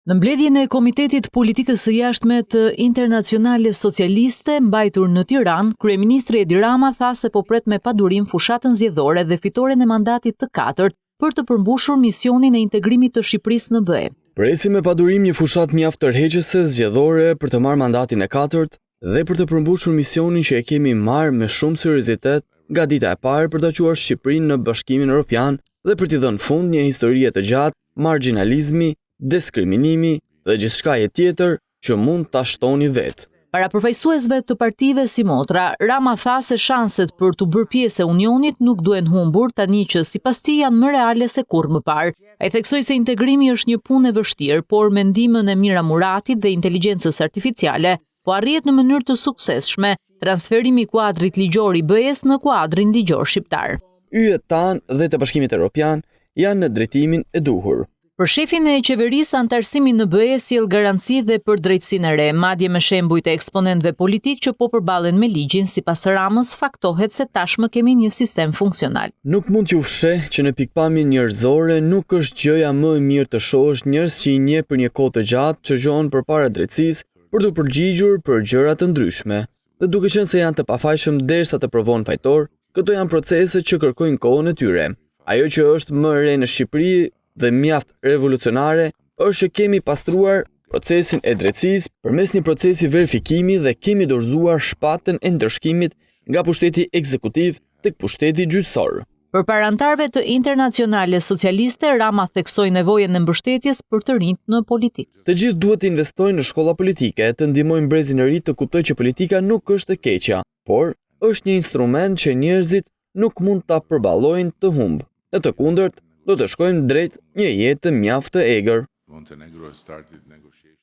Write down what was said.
Në mbledhjen e Komitetit Politikës së Jashtme të Internacionale Socialiste mbajtur në Tiranë, kryeministri Edi Rama tha se po pret me padurim fushatën zgjedhore dhe fitoren e mandatit të katërt për të përmbushur misionin e integrimit të Shqipërisë në BE. Presim me padurim një fushat mjaft tërheqëse zgjedhore për të marrë mandatin e katërt dhe për të përmbushur misionin që e kemi marrë me shumë seriozitet nga dita e parë për të quar Shqipërinë në Bashkimin Evropian dhe për t'i dhënë fund një historie të gjatë marginalizmi, diskriminimi dhe gjithçkaje tjetër që mund ta shtoni vetë. Para përfaqësuesve të partive si motra, Rama tha se shanset për të bërë pjesë e Unionit nuk duhen humbur tani që sipas tij janë më reale se kurrë më parë. Ai theksoi se integrimi është një punë e vështirë, por me ndihmën e Miramuratit dhe inteligjencës artificiale po arrihet në mënyrë të suksesshme transferimi i kuadrit ligjor i BE-s në kuadrin ligjor shqiptar. Yjet tanë dhe të Bashkimit Evropian janë në drejtimin e duhur. Për shefin e qeverisë, antarësimi në BE sjell garanci dhe për drejtësinë e re, madje me shembujt e eksponentëve politik që po përballen me ligjin, sipas Ramës faktohet se tashmë kemi një sistem funksional. Nuk mund t'ju fsheh që në pikpamjen njerëzore nuk është gjëja më e mirë të shohësh njerëz që i njeh për një kohë të gjatë që gjohen përpara drejtësisë për të përgjigjur për gjëra të ndryshme. Dhe duke qenë se janë të pafajshëm derisa të provojnë fajtor, këto janë procese që kërkojnë kohën e tyre. Ajo që është më e re në Shqipëri dhe mjaft revolucionare është që kemi pastruar procesin e drejtësisë përmes një procesi verifikimi dhe kemi dorëzuar shpatën e ndërshkimit nga pushteti ekzekutiv tek pushteti gjyqësor. Përpara antarëve të Internacionale Socialiste, Rama theksoi nevojën e mbështetjes për të rinjt në politikë. Të gjithë duhet të investojnë në shkolla politike, të ndihmojnë brezin e ri të kuptojë që politika nuk është e keqja, por është një instrument që njerëzit nuk mund ta përballojnë të humbë. Në të kundërt, do të shkojmë drejt një jete mjaft të egër.